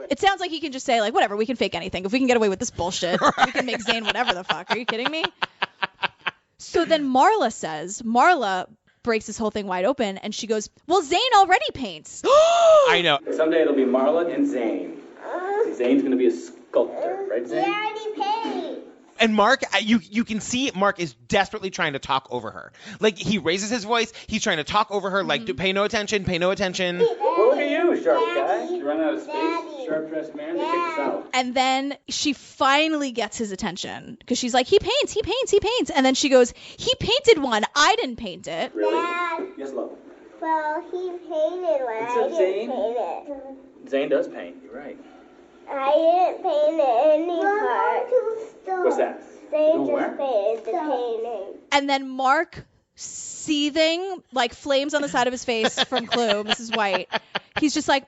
It sounds like he can just say, like, whatever, we can fake anything. If we can get away with this bullshit, we can make Zane whatever the fuck. Are you kidding me? So then Marla breaks this whole thing wide open, and she goes, well, Zane already paints. I know. Someday it'll be Marla and Zane. Zane's going to be a sculptor, right, Zane? He already paid. And Mark, you can see Mark is desperately trying to talk over her. Like, he raises his voice. He's trying to talk over her, like, pay no attention, pay no attention. Well, look at you, sharp guy. You run out of space, sharp-dressed man. They kicked us out. And then she finally gets his attention because she's like, he paints. And then she goes, he painted one. I didn't paint it. Really? Dad. Yes, love. Well, he painted one. I didn't paint it. Zane does paint. You're right. I didn't paint any part. What's that? Zane just painted the painting. And then Mark, seething, like flames on the side of his face from Clue, Mrs. White, he's just like,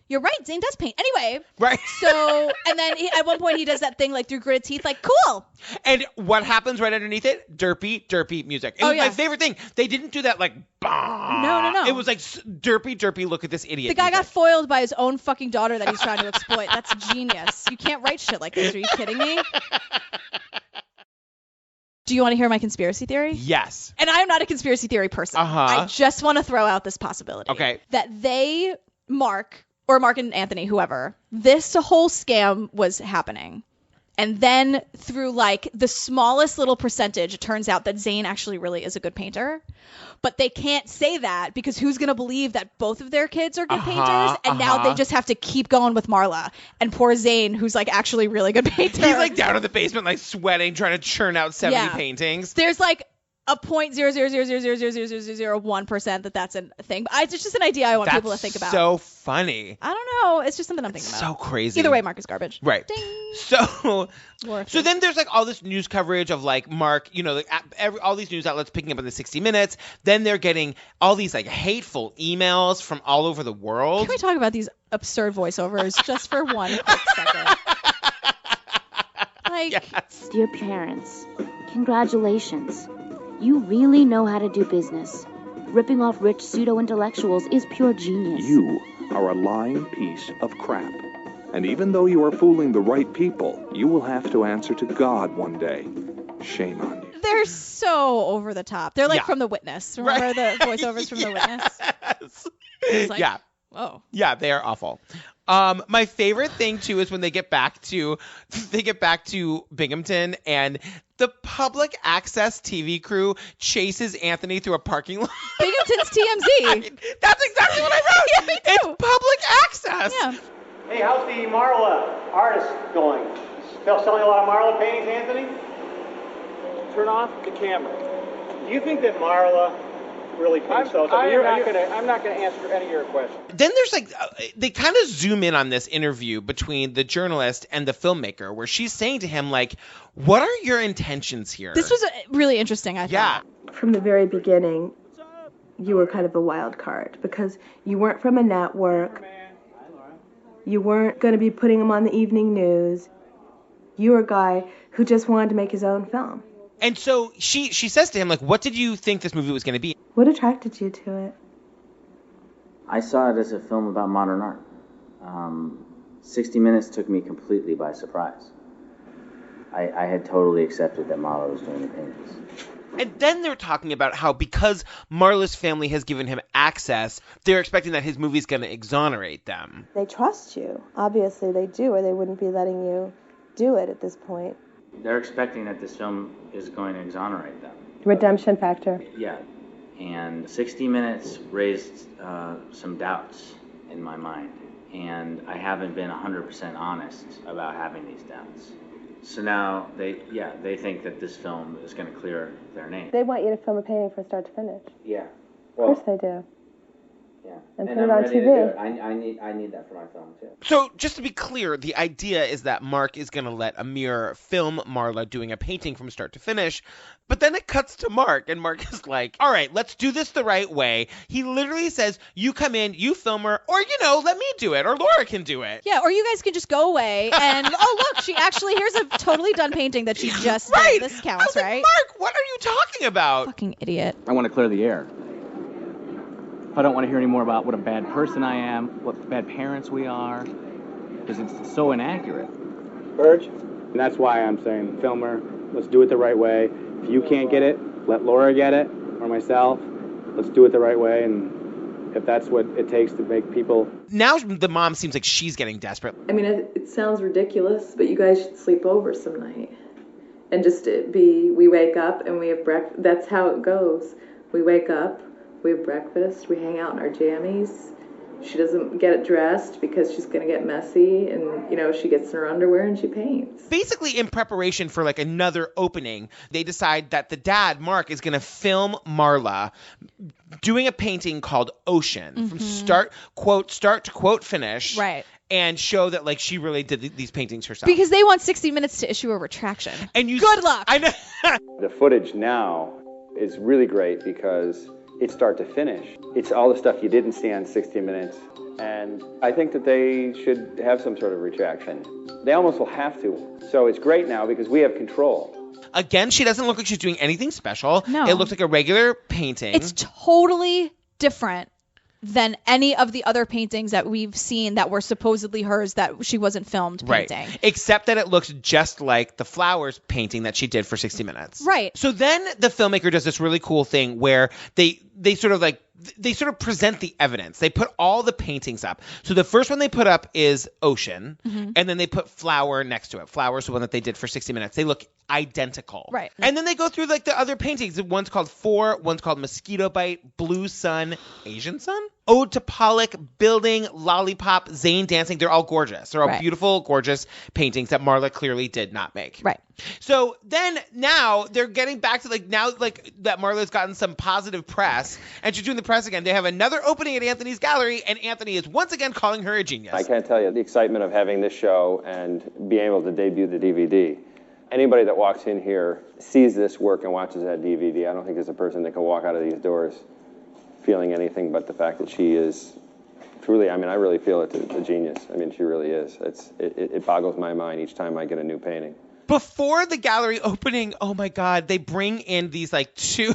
you're right, Zane does paint. Anyway. Right. So, and then at one point he does that thing like through gritted teeth, like, cool. And what happens right underneath it? Derpy music. It was my favorite thing. They didn't do that like, bah. No. It was like derpy, look at this idiot. The guy got foiled by his own fucking daughter that he's trying to exploit. That's genius. You can't write shit like this. Are you kidding me? Do you want to hear my conspiracy theory? Yes. And I'm not a conspiracy theory person. I just want to throw out this possibility. Okay. That Mark and Anthony, whoever, this whole scam was happening. And then through like the smallest little percentage, it turns out that Zane actually really is a good painter. But they can't say that because who's going to believe that both of their kids are good painters? And now they just have to keep going with Marla. And poor Zane, who's like actually really good painter. He's like down in the basement, like sweating, trying to churn out 70 paintings. There's like a 0.000000001% that's a thing. But it's just an idea I want people to think about. So funny. I don't know. It's just something I'm thinking about. So crazy. Either way, Mark is garbage. Right. Ding. So then there's like all this news coverage of like Mark, like all these news outlets picking up on the 60 Minutes. Then they're getting all these like hateful emails from all over the world. Can we talk about these absurd voiceovers just for one quick second? Yes. Dear parents, congratulations. You really know how to do business. Ripping off rich pseudo-intellectuals is pure genius. You are a lying piece of crap. And even though you are fooling the right people, you will have to answer to God one day. Shame on you. They're so over the top. They're like from The Witness. Remember the voiceovers from The Witness? It's like, whoa. Yeah, they are awful. My favorite thing too is when they get back to Binghamton and the public access TV crew chases Anthony through a parking lot. Binghamton's TMZ. That's exactly what I wrote. Yeah, me too. It's public access. Yeah. Hey, how's the Marla artist going? Still selling a lot of Marla paintings, Anthony? Turn off the camera. Do you think that Marla really paints those? I'm not going to answer any of your questions. Then there's like, they kind of zoom in on this interview between the journalist and the filmmaker where she's saying to him, like, what are your intentions here? This was really interesting, I thought. From the very beginning, you were kind of a wild card because you weren't from a network. You weren't going to be putting him on the evening news. You were a guy who just wanted to make his own film. And so she says to him, like, what did you think this movie was going to be? What attracted you to it? I saw it as a film about modern art. 60 Minutes took me completely by surprise. I had totally accepted that Marla was doing the paintings. And then they're talking about how because Marla's family has given him access, they're expecting that his movie's going to exonerate them. They trust you. Obviously they do, or they wouldn't be letting you do it at this point. They're expecting that this film is going to exonerate them. Redemption factor. Yeah. And 60 Minutes raised some doubts in my mind. And I haven't been 100% honest about having these doubts. So now they think that this film is going to clear their name. They want you to film a painting from start to finish. Yeah. Well, of course they do. Yeah. And put I'm it on ready TV. to do it. I need that for my film too. So just to be clear, the idea is that Mark is going to let Amir film Marla doing a painting from start to finish. But then it cuts to Mark, and Mark is like, all right, let's do this the right way. He literally says, you come in, you film her, or, let me do it, or Laura can do it. Yeah, or you guys can just go away and, look, here's a totally done painting that she just right. did. This counts, right? Mark, what are you talking about? Fucking idiot. I want to clear the air. I don't want to hear any more about what a bad person I am, what bad parents we are, because it's so inaccurate. Urge? And that's why I'm saying, film her, let's do it the right way. If you can't get it, let Laura get it, or myself. Let's do it the right way, and if that's what it takes to make people... Now the mom seems like she's getting desperate. I mean, it sounds ridiculous, but you guys should sleep over some night. And just we wake up and we have breakfast. That's how it goes. We wake up, we have breakfast, we hang out in our jammies. She doesn't get it dressed because she's going to get messy, and, she gets in her underwear and she paints. Basically, in preparation for, another opening, they decide that the dad, Mark, is going to film Marla doing a painting called Ocean from start to quote finish. Right. And show that, she really did these paintings herself. Because they want 60 Minutes to issue a retraction. And good luck. I know. The footage now is really great because it's start to finish. It's all the stuff you didn't see on 60 Minutes. And I think that they should have some sort of retraction. They almost will have to. So it's great now because we have control. Again, she doesn't look like she's doing anything special. No. It looks like a regular painting. It's totally different than any of the other paintings that we've seen that were supposedly hers that she wasn't filmed painting. Right. Except that it looks just like the flowers painting that she did for 60 Minutes. Right. So then the filmmaker does this really cool thing where they sort of present the evidence. They put all the paintings up. So the first one they put up is Ocean, and then they put Flower next to it. Flower's the one that they did for 60 Minutes. They look identical. Right. And then they go through the other paintings. One's called Four, one's called Mosquito Bite, Blue Sun, Asian Sun, Ode to Pollock, Building, Lollipop, Zane Dancing. They're all gorgeous. They're all beautiful, gorgeous paintings that Marla clearly did not make. Right. So then now they're getting back to that Marla's gotten some positive press and she's doing the press again. They have another opening at Anthony's gallery and Anthony is once again calling her a genius. I can't tell you the excitement of having this show and being able to debut the DVD. Anybody that walks in here sees this work and watches that DVD. I don't think there's a person that can walk out of these doors feeling anything but the fact that she is truly, I really feel it's a genius. She really is. It boggles my mind each time I get a new painting. Before the gallery opening, oh my God, they bring in these two...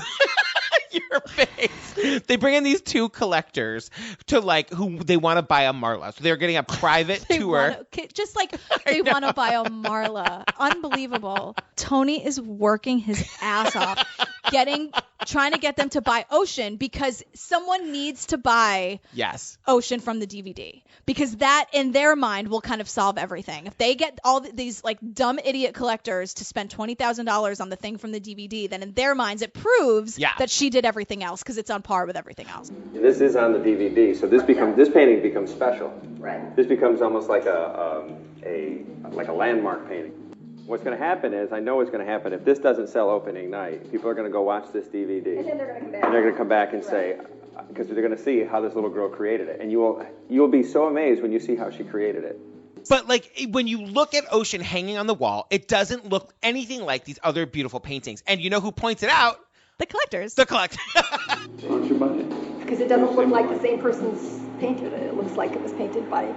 Your face. They bring in these two collectors to who they want to buy a Marla. So they're getting a private tour. They want to buy a Marla. Unbelievable. Tony is working his ass off trying to get them to buy Ocean because someone needs to buy Ocean from the DVD. Because that, in their mind, will kind of solve everything. If they get all these dumb idiot collectors to spend $20,000 on the thing from the DVD, then in their minds it proves that she did everything else because it's on par with everything else. This is on the DVD, so this painting becomes special. Right. This becomes almost like a landmark painting. What's going to happen is, I know what's going to happen, if this doesn't sell opening night, people are going to go watch this DVD. And then they're going to come back. And they're going to come back and say, because they're going to see how this little girl created it. And you'll be so amazed when you see how she created it. But when you look at Ocean hanging on the wall, it doesn't look anything like these other beautiful paintings. And you know who points it out? The collectors. The collectors. Aren't you buying it? Because it doesn't look like the same person's painted it. It looks like it was painted by,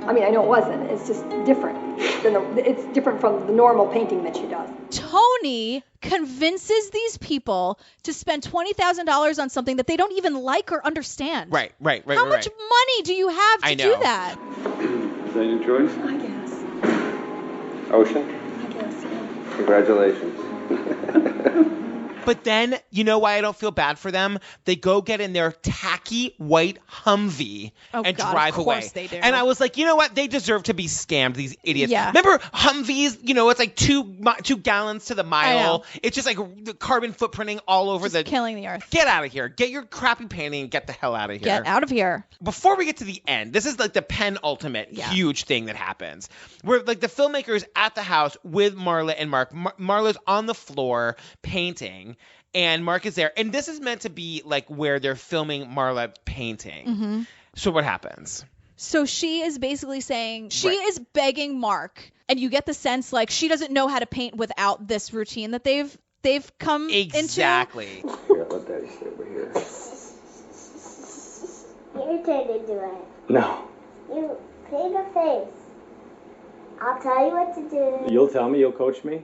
I mean, I know it wasn't. It's just different. It's different from the normal painting that she does. Tony convinces these people to spend $20,000 on something that they don't even like or understand. Right. How much money do you have to do that? Is that your choice? I guess. Ocean? I guess, yeah. Congratulations. But then, you know why I don't feel bad for them? They go get in their tacky white Humvee and drive of course away. They do. And I was like, you know what? They deserve to be scammed, these idiots. Yeah. Remember Humvees? You know, it's like 2 gallons to the mile. It's just like the carbon footprinting all over just killing the earth. Get out of here. Get your crappy painting and get the hell out of here. Get out of here. Before we get to the end, this is like the penultimate huge thing that happens. Where like the filmmaker is at the house with Marla and Mark. Marla's on the floor painting. And Mark is there. And this is meant to be like where they're filming Marla painting. Mm-hmm. So what happens? So she is basically saying, she is begging Mark. And you get the sense like she doesn't know how to paint without this routine that they've come into. Exactly. Here, let Daddy sit over here. Your turn to do it. No. You paint a face. I'll tell you what to do. You'll tell me, you'll coach me?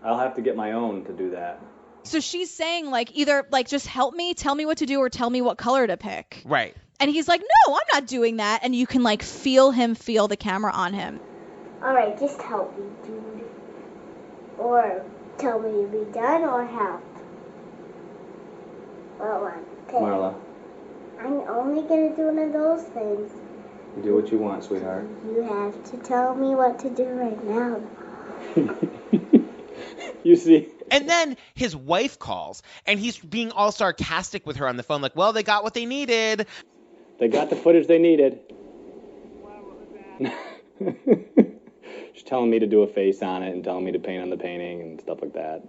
I'll have to get my own to do that. So she's saying like either like just help me, tell me what to do, or tell me what color to pick. Right. And he's like, no, I'm not doing that. And you can like feel the camera on him. All right, just help me, dude. Or tell me to be done or help. What one? Pick. Marla, I'm only going to do one of those things. do what you want, sweetheart. You have to tell me what to do right now. You see? And then his wife calls, and he's being all sarcastic with her on the phone, like, well, they got what they needed. They got the footage they needed. She's telling me to do a face on it and telling me to paint on the painting and stuff like that.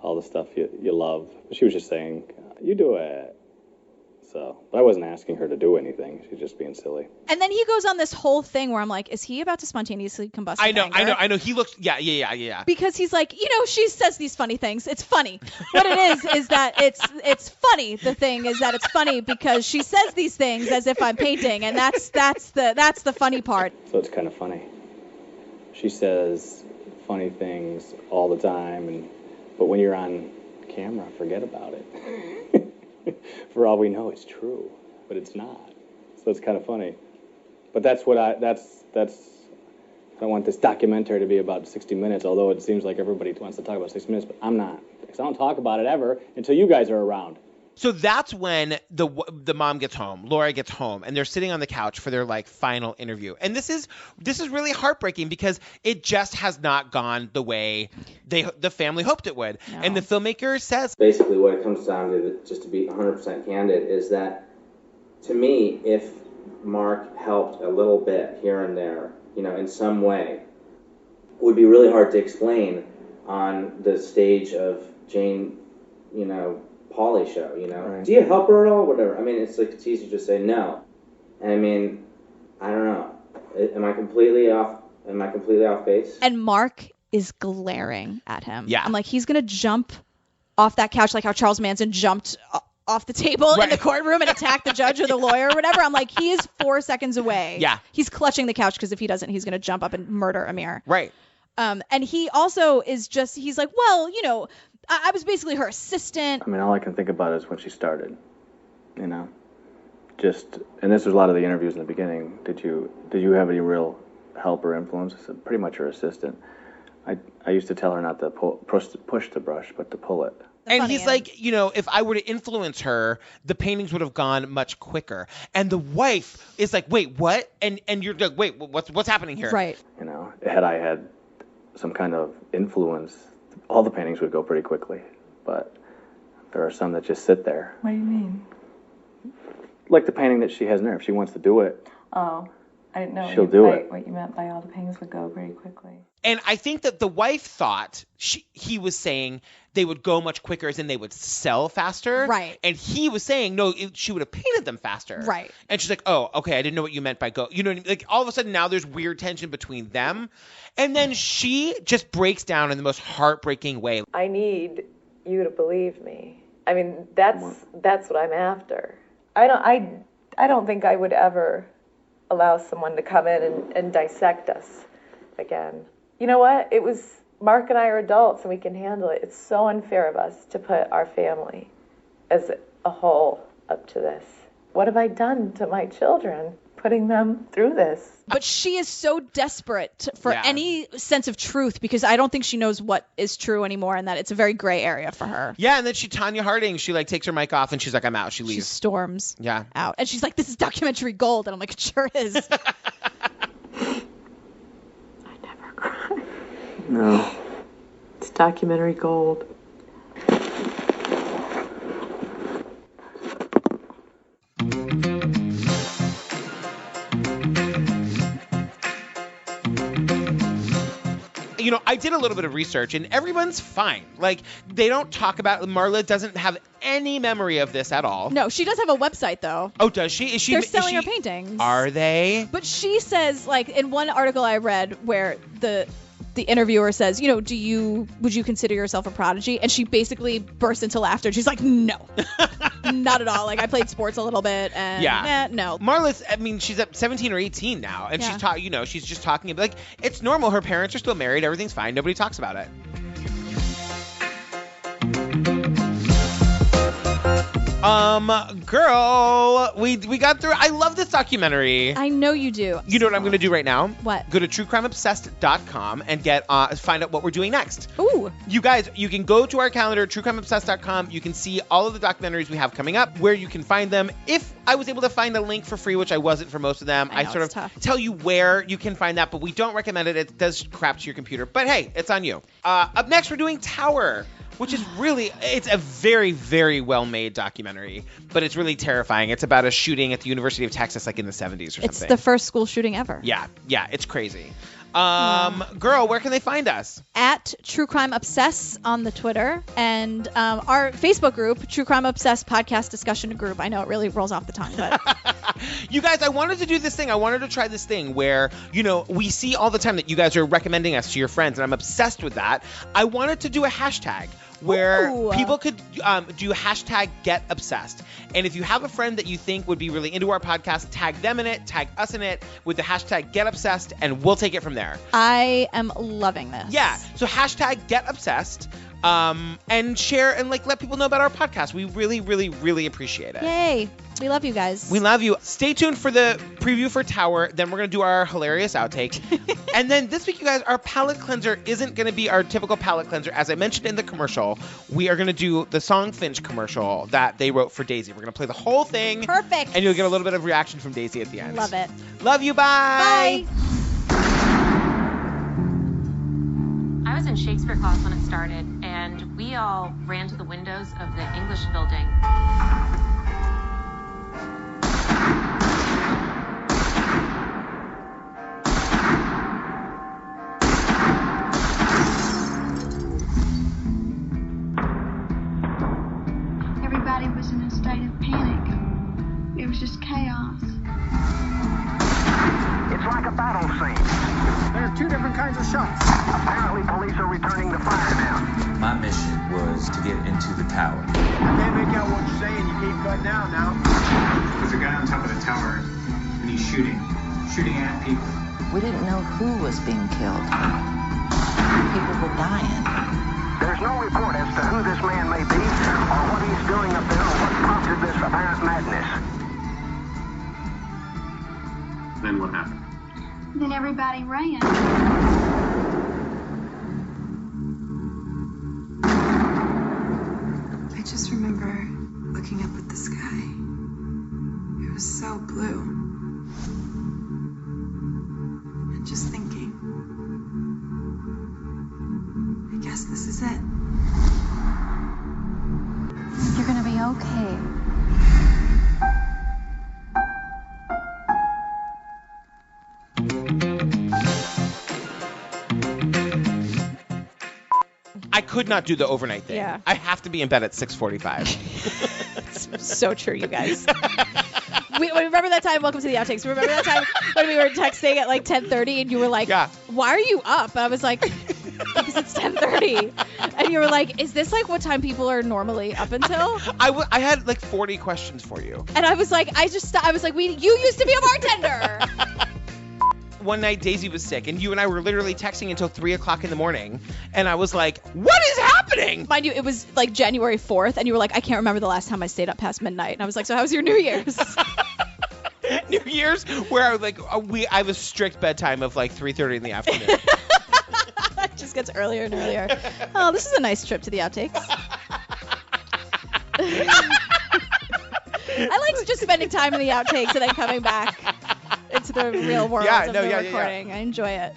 All the stuff you love. She was just saying, you do it. So, but I wasn't asking her to do anything. She's just being silly. And then he goes on this whole thing where I'm like, is he about to spontaneously combust? I know. He looks, yeah. Because he's like, she says these funny things. It's funny. What it is that it's funny. The thing is that it's funny because she says these things as if I'm painting, and that's the funny part. So it's kind of funny. She says funny things all the time, but when you're on camera, forget about it. For all we know, it's true, but it's not. So it's kind of funny. But that's what I don't want this documentary to be about 60 minutes, although it seems like everybody wants to talk about 60 minutes, but I'm not. Because I don't talk about it ever until you guys are around. So that's when the mom gets home, Laura gets home, and they're sitting on the couch for their like final interview. And this is really heartbreaking because it just has not gone the way the family hoped it would. No. And the filmmaker says basically what it comes down to, just to be 100% candid, is that to me, if Mark helped a little bit here and there, in some way, it would be really hard to explain on the stage of Jane, Polly show, Right. Do you help her at all? Whatever. I mean, it's easy to just say no. And I mean, I don't know. Am I completely off base? And Mark is glaring at him. Yeah. I'm like, he's gonna jump off that couch like how Charles Manson jumped off the table in the courtroom and attack the judge or the lawyer or whatever. I'm like, he is 4 seconds away. Yeah. He's clutching the couch because if he doesn't, he's gonna jump up and murder Amir. Right. And he also is he's like, well, I was basically her assistant. I mean, all I can think about is when she started, and this was a lot of the interviews in the beginning. Did you have any real help or influence? I said, pretty much her assistant. I used to tell her not to push the brush, but to pull it. And he's like, if I were to influence her, the paintings would have gone much quicker. And the wife is like, wait, what? And you're like, wait, what's happening here? Right. Had I had some kind of influence, all the paintings would go pretty quickly, but there are some that just sit there. What do you mean? Like the painting that she has in there. If she wants to do it, I didn't know she'll do it. What you meant by all the paintings would go very quickly. And I think that the wife thought he was saying they would go much quicker as in they would sell faster. Right. And he was saying, no, she would have painted them faster. Right. And she's like, oh, okay, I didn't know what you meant by go. You know what I mean? Like all of a sudden now there's weird tension between them. And then she just breaks down in the most heartbreaking way. I need you to believe me. I mean, that's what I'm after. I don't think I would ever allow someone to come in and dissect us again. You know what? It was Mark and I are adults and we can handle it. It's so unfair of us to put our family as a whole up to this. What have I done to my children, putting them through this? But she is so desperate for any sense of truth because I don't think she knows what is true anymore and that it's a very gray area for her. Yeah, and then Tanya Harding, she like takes her mic off and she's like, I'm out. She leaves. She storms out. And she's like, this is documentary gold. And I'm like, it sure is. I never cry. No. It's documentary gold. You know, I did a little bit of research and everyone's fine. Like, they don't talk about Marla doesn't have any memory of this at all. No, she does have a website though. Oh, does she? They're selling her paintings. Are they? But she says, like, in one article I read where the interviewer says, you know, would you consider yourself a prodigy? And she basically bursts into laughter. She's like, no, not at all. Like, I played sports a little bit and no. Marla's, I mean, she's at 17 or 18 now. And she's just talking, like, it's normal. Her parents are still married. Everything's fine. Nobody talks about it. Girl, we got through. I love this documentary. I know you do. You know what I'm going to do right now? What? Go to truecrimeobsessed.com and find out what we're doing next. Ooh. You guys, you can go to our calendar, truecrimeobsessed.com. You can see all of the documentaries we have coming up, where you can find them. If I was able to find a link for free, which I wasn't for most of them, I sort of tell you where you can find that, but we don't recommend it. It does crap to your computer. But hey, it's on you. Up next, we're doing Tower, which is really, it's a very, very well-made documentary, but it's really terrifying. It's about a shooting at the University of Texas, like in the 70s or something. It's the first school shooting ever. Yeah, it's crazy. Girl, where can they find us? At True Crime Obsess on the Twitter and our Facebook group, True Crime Obsess Podcast Discussion Group. I know it really rolls off the tongue, but you guys, I wanted to do this thing. I wanted to try this thing where, you know, we see all the time that you guys are recommending us to your friends, and I'm obsessed with that. I wanted to do a hashtag where people could do hashtag Get Obsessed. And if you have a friend that you think would be really into our podcast, tag them in it, tag us in it with the hashtag Get Obsessed, and we'll take it from there. I am loving this. Yeah. So hashtag Get Obsessed. And share and like let people know about our podcast. We really, really, really appreciate it. Yay. We love you guys. We love you. Stay tuned for the preview for Tower. Then we're going to do our hilarious outtake. And then this week, you guys, our palette cleanser isn't going to be our typical palette cleanser. As I mentioned in the commercial, we are going to do the Song Finch commercial that they wrote for Daisy. We're going to play the whole thing. Perfect. And you'll get a little bit of reaction from Daisy at the end. Love it. Love you. Bye. Bye. I was in Shakespeare class when it started, and we all ran to the windows of the English building. Everybody was in a state of panic. It was just chaos. It's like a battle scene. There are two different kinds of shots. Apparently, police are returning the fire now. My mission was to get into the tower. I can't make out what you're saying. You keep cutting out now. There's a guy on top of the tower, and he's shooting at people. We didn't know who was being killed. People were dying. There's no report as to who this man may be, or what he's doing up there, or what prompted this apparent madness. Then what happened? Then everybody ran. I just remember looking up at the sky. It was so blue. And just thinking, I guess this is it. You're gonna be okay. I could not do the overnight thing. Yeah. I have to be in bed at 6:45. It's so true, you guys. We remember that time, welcome to the outtakes. Remember that time when we were texting at like 10:30 and you were like, why are you up? And I was like, because it's 10:30. And And you were like, is this like what time people are normally up until? I had like 40 questions for you. And I was like, you used to be a bartender. One night Daisy was sick and you and I were literally texting until 3 o'clock in the morning. And I was like, what is happening? Mind you, it was like January 4th. And you were like, I can't remember the last time I stayed up past midnight. And I was like, so how was your New Year's? New Year's, where I was like, I have a strict bedtime of like 3:30 in the afternoon. It just gets earlier and earlier. Oh, this is a nice trip to the outtakes. I like just spending time in the outtakes and then coming back into the real world of the recording. Yeah. I enjoy it.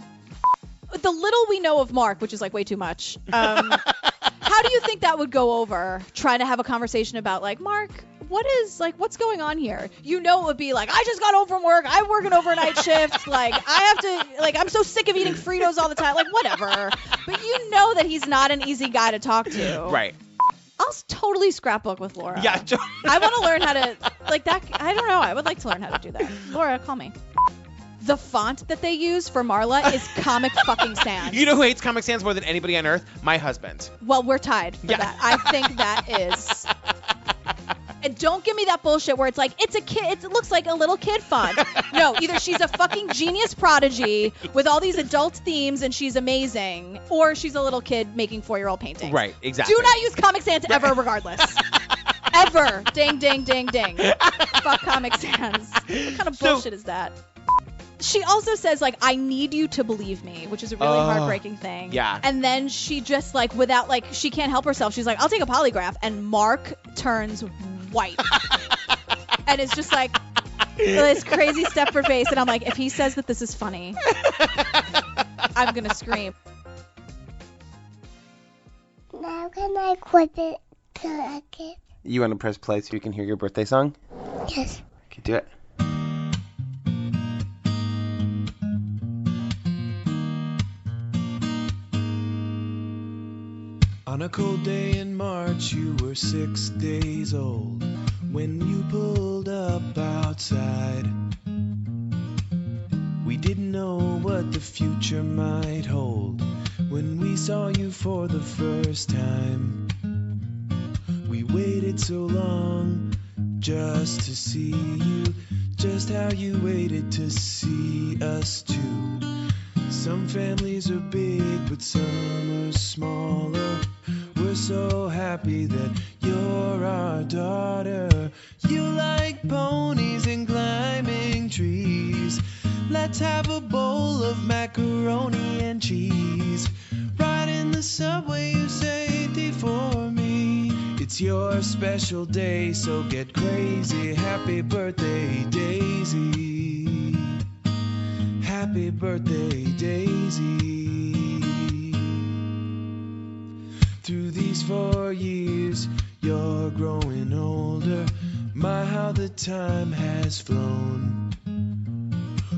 The little we know of Mark, which is like way too much. How do you think that would go over? Trying to have a conversation about like, Mark, what's going on here? You know, it would be like, I just got home from work. I'm working overnight shift. Like, I have to, like, I'm so sick of eating Fritos all the time. Like, whatever. But you know that he's not an easy guy to talk to. Right. I'll totally scrapbook with Laura. Yeah. I want to learn how to, like that. I don't know. I would like to learn how to do that. Laura, call me. The font that they use for Marla is Comic fucking Sans. You know who hates Comic Sans more than anybody on earth? My husband. Well, we're tied for that. I think that is. And don't give me that bullshit where it's like, it's a kid, it looks like a little kid font. No, either she's a fucking genius prodigy with all these adult themes and she's amazing, or she's a little kid making 4-year-old paintings. Right, exactly. Do not use Comic Sans ever, regardless. Ever. Ding, ding, ding, ding. Fuck Comic Sans. What kind of bullshit is that? She also says, like, I need you to believe me, which is a really heartbreaking thing. Yeah. And then she just, like, without, like, she can't help herself. She's like, I'll take a polygraph. And Mark turns white. And it's just like this crazy Stepford face. And I'm like, if he says that this is funny, I'm going to scream. Now can I quit it to a kid? You want to press play so you can hear your birthday song? Yes. Okay, do it. On a cold day in March, you were 6 days old when you pulled up outside. We didn't know what the future might hold when we saw you for the first time. We waited so long just to see you, just how you waited to see us too. Some families are big, but some are smaller. We're so happy that you're our daughter. You like ponies and climbing trees. Let's have a bowl of macaroni and cheese. Right in the subway, you say, "D for me." It's your special day, so get crazy. Happy birthday, Daisy. Happy birthday, Daisy. Through these 4 years, you're growing older. My, how the time has flown.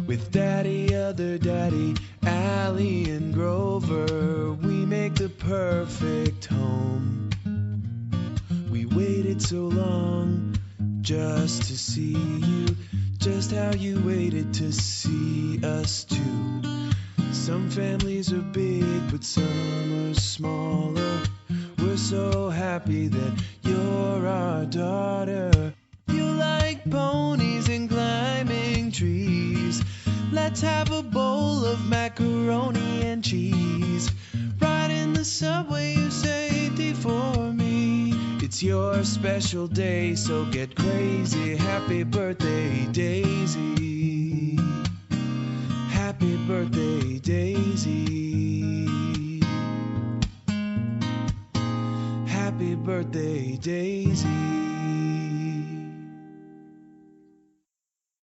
With Daddy, other Daddy, Allie and Grover, we make the perfect home. We waited so long just to see you, just how you waited to see us too. Some families are big, but some are smaller. We're so happy that you're our daughter. You like ponies and climbing trees. Let's have a bowl of macaroni and cheese. Right in the subway, you say, "D for me." It's your special day, so get crazy. Happy birthday, Daisy. Happy birthday, Daisy. Happy birthday, Daisy.